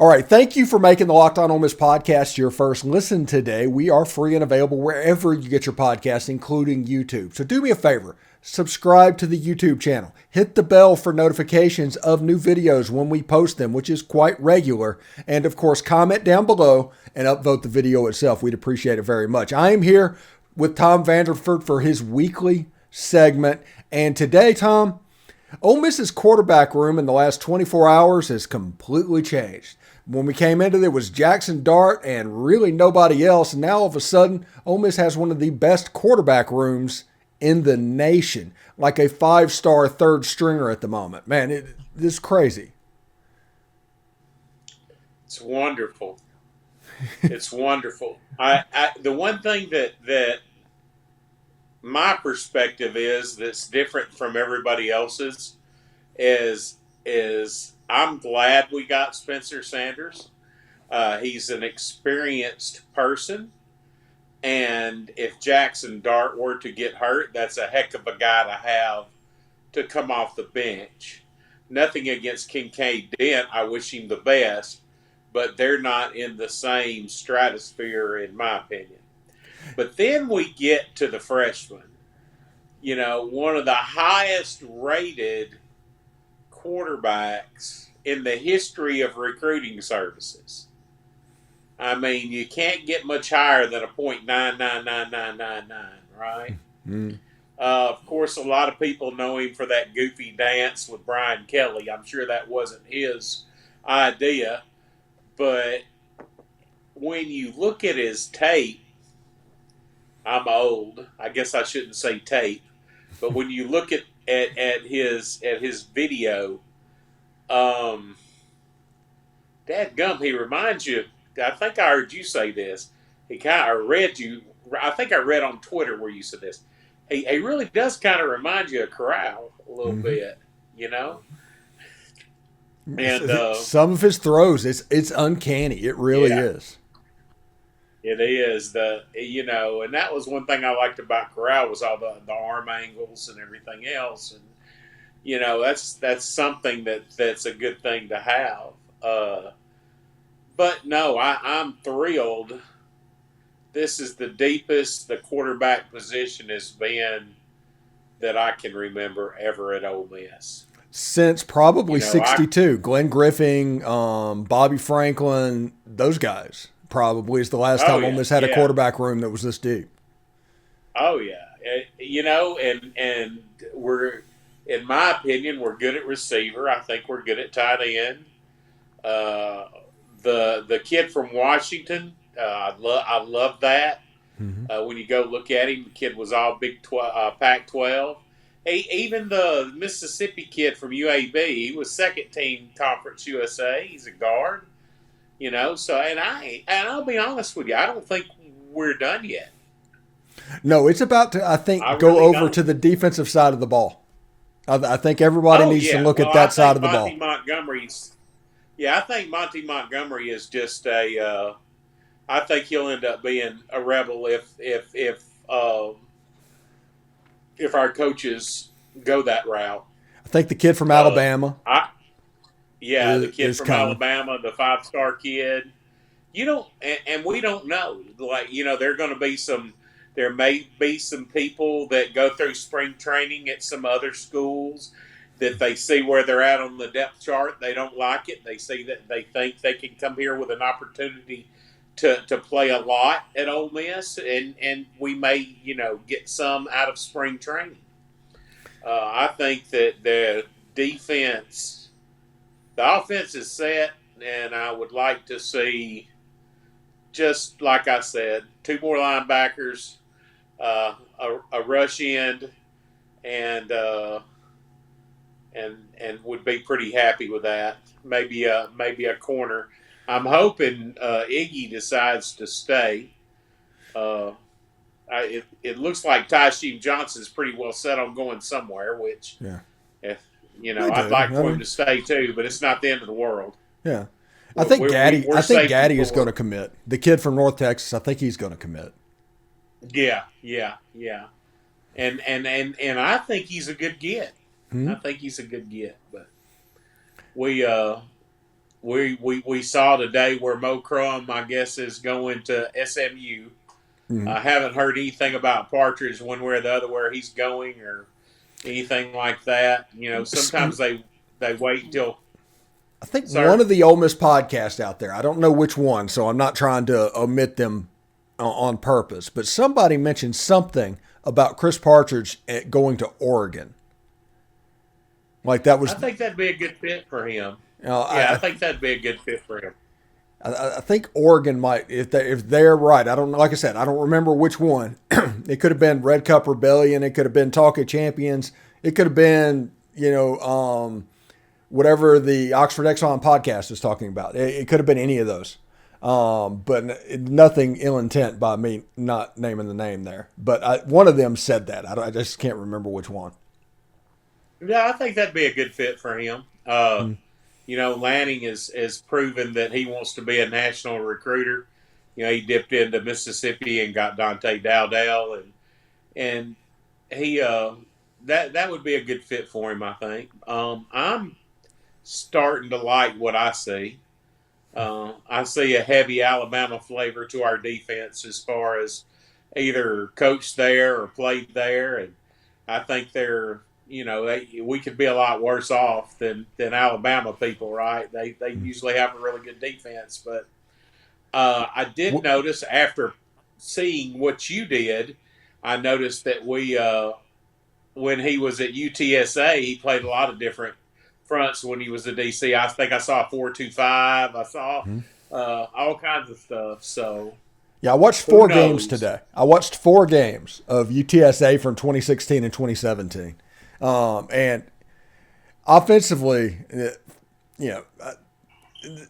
All right, thank you for making the Locked On Ole Miss podcast your first listen today. We are free and available wherever you get your podcasts, including YouTube. So do me a favor, subscribe to the YouTube channel. Hit the bell for notifications of new videos when we post them, which is quite regular. And of course, comment down below and upvote the video itself. We'd appreciate it very much. I am here with Tom Vanderford for his weekly segment. And today, Tom, Ole Miss's quarterback room in the last 24 hours has completely changed. When we came into it, it was Jackson Dart and really nobody else. And now all of a sudden, Ole Miss has one of the best quarterback rooms in the nation, like a 5-star third stringer at the moment. Man, this is crazy. It's wonderful. It's wonderful. The one thing that my perspective is that's different from everybody else's is I'm glad we got Spencer Sanders. He's an experienced person. And if Jackson Dart were to get hurt, that's a heck of a guy to have to come off the bench. Nothing against Kincaid Dent. I wish him the best. But they're not in the same stratosphere, in my opinion. But then we get to the freshman. You know, one of the highest rated quarterbacks in the history of recruiting services. I mean, you can't get much higher than a .9999999, right? Mm-hmm. Of course, a lot of people know him for that goofy dance with Brian Kelly. I'm sure that wasn't his idea. But when you look at his tape, I'm old. I guess I shouldn't say tape. But when you look at his video, dadgum, he reminds you. I think I heard you say this. I think I read on Twitter where you said this. He really does kind of remind you of Corral a little bit, you know. And some of his throws, it's uncanny. It really is. It is and that was one thing I liked about Corral was all the arm angles and everything else, and that's something that's a good thing to have. But no, I'm thrilled. This is the deepest the quarterback position has been that I can remember ever at Ole Miss. Since probably 62. Glenn Griffin, Bobby Franklin, those guys probably is the last time Ole Miss had a quarterback room that was this deep. Oh, yeah. And we're, in my opinion, we're good at receiver. I think we're good at tight end. The kid from Washington, I love that. Mm-hmm. When you go look at him, the kid was all Pac-12. Even the Mississippi kid from UAB, he was second team Conference USA. He's a guard, So and I'll be honest with you, I don't think we're done yet. No, it's about to. I think go really over to the defensive side of the ball. I think everybody needs to look at that side of the ball. I think Monty Montgomery is just a. I think he'll end up being a Rebel if our coaches go that route. I think the kid from Alabama. The kid from Alabama, the 5-star kid. And we don't know. There may be some people that go through spring training at some other schools that they see where they're at on the depth chart. They don't like it. They see that they think they can come here with an opportunity to play a lot at Ole Miss, and we may, get some out of spring training. I think that the offense is set, and I would like to see, just like I said, 2 more linebackers, a rush end, and would be pretty happy with that. Maybe a corner. I'm hoping Iggy decides to stay. It looks like Tyshim Johnson's pretty well set on going somewhere, which, I'd like for him to stay too, but it's not the end of the world. Yeah. I think Gaddy is going to commit. The kid from North Texas, I think he's going to commit. Yeah. And I think he's a good get. Mm-hmm. I think he's a good get, but we we saw today where Mo Crum, I guess, is going to SMU. Mm-hmm. I haven't heard anything about Partridge one way or the other where he's going or anything like that. Sometimes they wait until. I think one of the Ole Miss podcasts out there, I don't know which one, so I'm not trying to omit them on purpose, but somebody mentioned something about Chris Partridge going to Oregon. Like that was. I think that'd be a good fit for him. I think that'd be a good fit for him. I think Oregon might, if they're right. I don't know. Like I said, I don't remember which one. It could have been Red Cup Rebellion. It could have been Talk of Champions. It could have been, whatever the Oxford Exxon podcast is talking about. It could have been any of those. But nothing ill intent by me not naming the name there. But one of them said that. I just can't remember which one. Yeah, I think that'd be a good fit for him. Lanning has proven that he wants to be a national recruiter. He dipped into Mississippi and got Dante Dowdell, and he that would be a good fit for him, I think. I'm starting to like what I see. I see a heavy Alabama flavor to our defense as far as either coached there or played there, and I think they're. We could be a lot worse off than Alabama people, right? They usually have a really good defense. But I did notice after seeing what you did, I noticed that when he was at UTSA, he played a lot of different fronts when he was at DC. I think I saw 4-2-5. I saw all kinds of stuff. So yeah, I watched 4 games today. I watched 4 games of UTSA from 2016 and 2017. And offensively,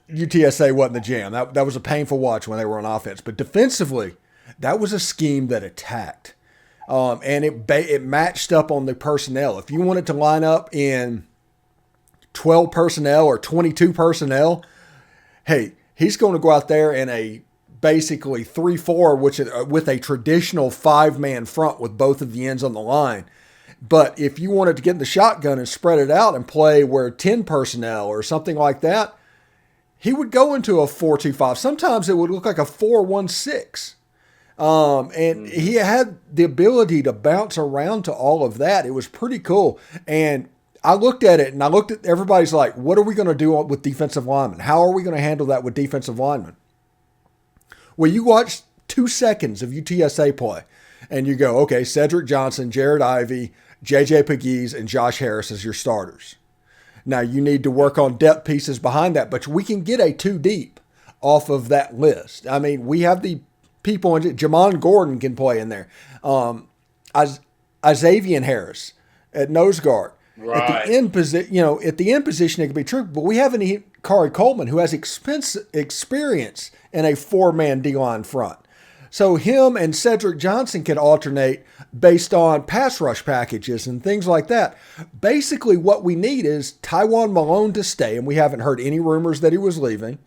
UTSA wasn't the jam. That was a painful watch when they were on offense. But defensively, that was a scheme that attacked. And it matched up on the personnel. If you wanted to line up in 12 personnel or 22 personnel, hey, he's going to go out there in a basically 3-4, which with a traditional 5-man front with both of the ends on the line. But if you wanted to get in the shotgun and spread it out and play where 10 personnel or something like that, he would go into a 4-2-5. Sometimes it would look like a 4-1-6. And he had the ability to bounce around to all of that. It was pretty cool. And I looked at it and I looked at everybody's like, what are we going to do with defensive linemen? How are we going to handle that with defensive linemen? Well, you watch 2 seconds of UTSA play and you go, okay, Cedric Johnson, Jared Ivey, J.J. Pegues, and Josh Harris as your starters. Now, you need to work on depth pieces behind that, but we can get a 2 deep off of that list. I mean, we have the people, Jamon Gordon can play in there. Xavier Harris at nose guard. Right. At the end position, it could be true, but we have Kari Coleman who has experience in a 4-man D-line front. So him and Cedric Johnson can alternate based on pass rush packages and things like that. Basically, what we need is Tywan Malone to stay, and we haven't heard any rumors that he was leaving.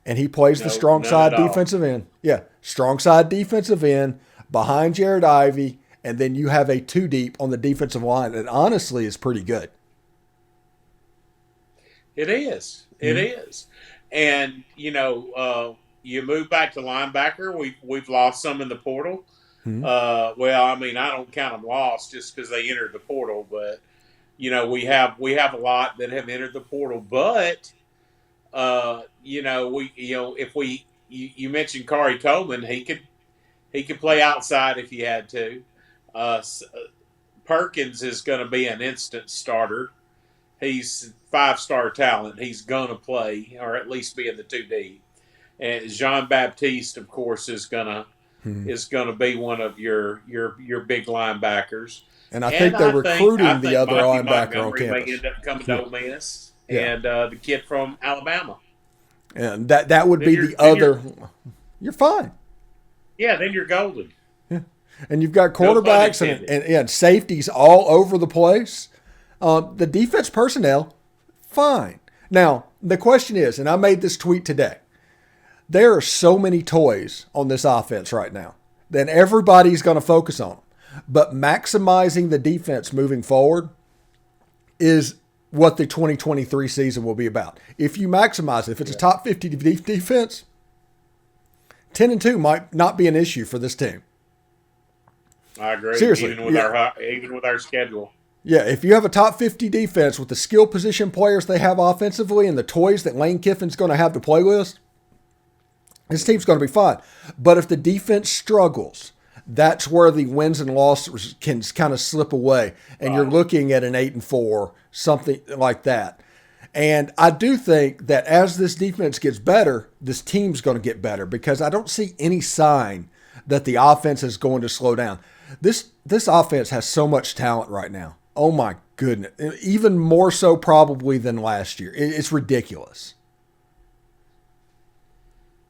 And he plays the strong side defensive end. Yeah, strong side defensive end behind Jared Ivey, and then you have a 2 deep on the defensive line. And honestly, is pretty good. It is. It is. And, you move back to linebacker. We've lost some in the portal. I don't count them lost just because they entered the portal, but we have a lot that have entered the portal. But you mentioned Kari Coleman, he could play outside if he had to. Perkins is going to be an instant starter. He's 5-star talent. He's going to play or at least be in the 2 deep. And Jean Baptiste, of course, is gonna be one of your big linebackers. And I think they're recruiting the other linebacker on campus. May end up coming to Ole Miss and the kid from Alabama. And that would be the other. You're fine. Yeah, then you're golden. Yeah, and you've got quarterbacks and safeties all over the place. The defense personnel, fine. Now the question is, and I made this tweet today. There are so many toys on this offense right now that everybody's going to focus on. But maximizing the defense moving forward is what the 2023 season will be about. If you maximize it, if it's a top 50 defense, 10-2 might not be an issue for this team. I agree. Seriously, even with our schedule. Yeah, if you have a top 50 defense with the skill position players they have offensively and the toys that Lane Kiffin's going to have to play with, this team's going to be fine. But if the defense struggles, that's where the wins and losses can kind of slip away, and you're looking at an 8-4, something like that. And I do think that as this defense gets better, this team's going to get better because I don't see any sign that the offense is going to slow down. This offense has so much talent right now. Oh my goodness. Even more so probably than last year. It's ridiculous.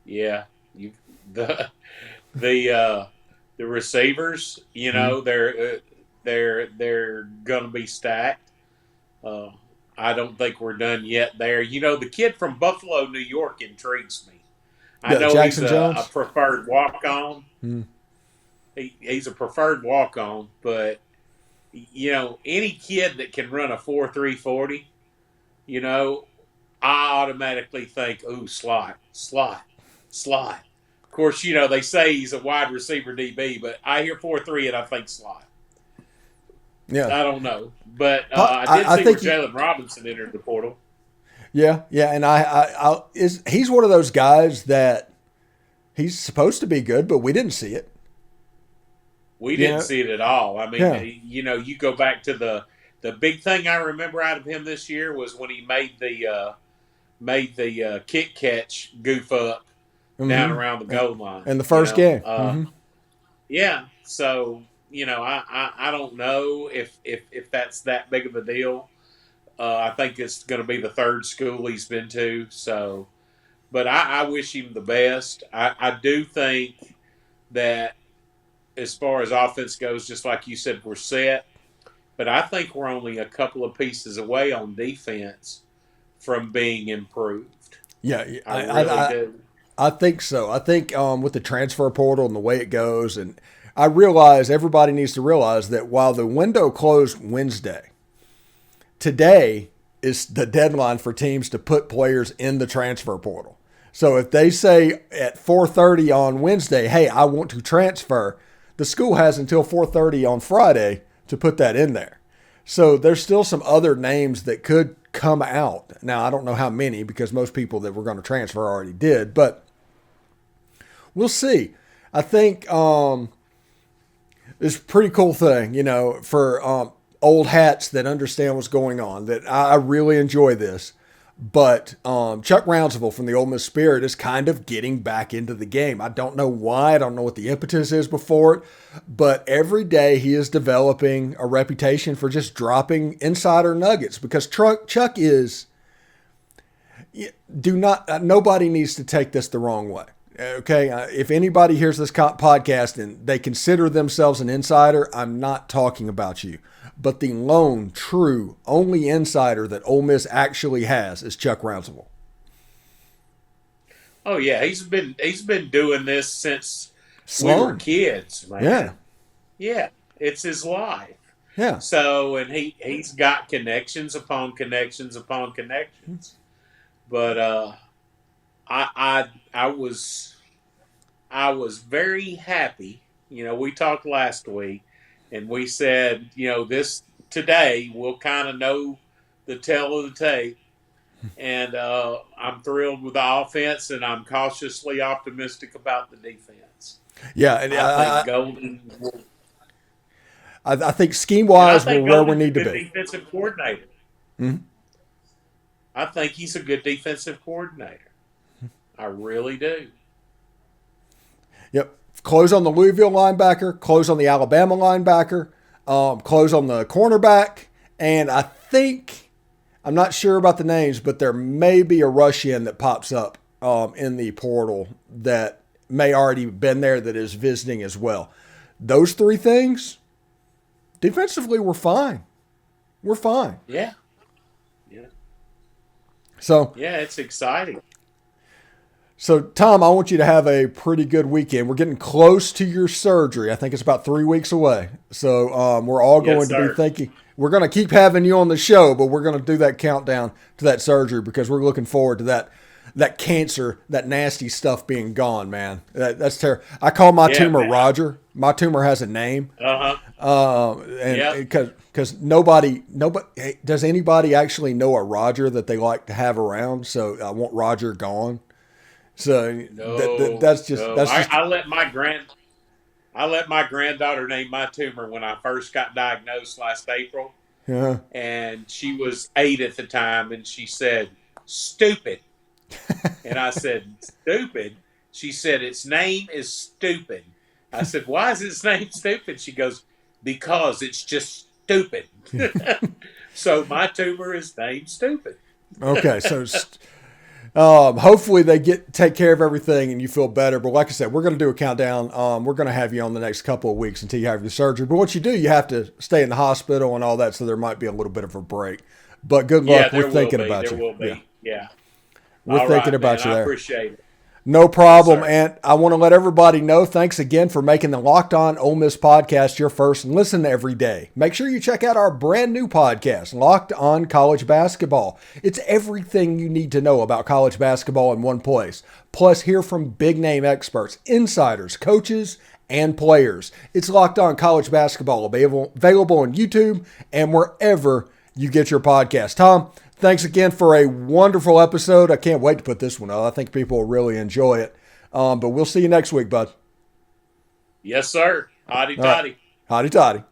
Yeah. The receivers, you know, they're going to be stacked. I don't think we're done yet there. You know, the kid from Buffalo, New York intrigues me. I know Jackson he's Jones? a preferred walk-on. He's a preferred walk-on, but, you know, any kid that can run a 4.340, you know, I automatically think, ooh, slot. Of course, you know, they say he's a wide receiver DB, but I hear 4.3 and I think slot. Yeah. I don't know. But I did see where Jalen Robinson entered the portal. Yeah, and he's one of those guys that he's supposed to be good, but we didn't see it. We didn't see it at all. I mean, you know, you go back to the big thing I remember out of him this year was when he made the kick catch goof up down around the goal line in the first game. Yeah, so you know, I don't know if that's that big of a deal. I think it's going to be the third school he's been to. So, but I wish him the best. I do think that as far as offense goes, just like you said, we're set. But I think we're only a couple of pieces away on defense from being improved. Yeah, I really do. I think so. I think with the transfer portal and the way it goes, and I realize everybody needs to realize that while the window closed Wednesday, today is the deadline for teams to put players in the transfer portal. So if they say at 4:30 on Wednesday, hey, I want to transfer, the school has until 4:30 on Friday to put that in there. So there's still some other names that could come out. Now, I don't know how many because most people that were going to transfer already did, but we'll see. I think it's a pretty cool thing, you know, for old hats that understand what's going on, that I really enjoy this. But Chuck Rounsaville from the Ole Miss Spirit is kind of getting back into the game. I don't know why. I don't know what the impetus is before it. But every day he is developing a reputation for just dropping insider nuggets because Chuck is nobody needs to take this the wrong way. Okay, if anybody hears this podcast and they consider themselves an insider, I'm not talking about you. But the lone, true, only insider that Ole Miss actually has is Chuck Rounsaville. Oh yeah, he's been doing this since we were kids, man. Yeah, it's his life. Yeah. So, and he's got connections upon connections upon connections. But I was very happy. You know, we talked last week, and we said, you know, today we'll kind of know the tale of the tape. And I'm thrilled with the offense, and I'm cautiously optimistic about the defense. Yeah, and I think Golden. I think scheme-wise, we're where we need to be. Defensive coordinator. Mm-hmm. I think he's a good defensive coordinator. I really do. Yep. Close on the Louisville linebacker, close on the Alabama linebacker, close on the cornerback, and I think, I'm not sure about the names, but there may be a rush-in that pops up in the portal that may already been there that is visiting as well. Those three things, defensively, we're fine. We're fine. Yeah. So yeah, it's exciting. So, Tom, I want you to have a pretty good weekend. We're getting close to your surgery. I think it's about 3 weeks away. So we're all going to be thinking. we're going to keep having you on the show, but we're going to do that countdown to that surgery because we're looking forward to that cancer, that nasty stuff being gone, man. That's terrible. I call my tumor Roger. My tumor has a name. Because nobody, does anybody actually know a Roger that they like to have around? So I want Roger gone. So that's just. I let my granddaughter name my tumor when I first got diagnosed last April. Yeah. And she was 8 at the time, and she said, "Stupid." And I said, "Stupid?" She said, "Its name is Stupid." I said, "Why is its name Stupid?" She goes, "Because it's just stupid." So my tumor is named Stupid. Okay, so hopefully they take care of everything and you feel better. But like I said, we're going to do a countdown. We're going to have you on the next couple of weeks until you have your surgery. But what you do, you have to stay in the hospital and all that, so there might be a little bit of a break. But good luck. We're thinking about you. There will be. Yeah. We're thinking about you there. I appreciate it. No problem. Yes, and I want to let everybody know, thanks again for making the Locked On Ole Miss podcast your first listen every day. Make sure you check out our brand new podcast, Locked On College Basketball. It's everything you need to know about college basketball in one place. Plus, hear from big name experts, insiders, coaches, and players. It's Locked On College Basketball, available on YouTube and wherever you get your podcast. Tom, thanks again for a wonderful episode. I can't wait to put this one out. I think people will really enjoy it. But we'll see you next week, bud. Yes, sir. Hotty toddy. Hotty toddy.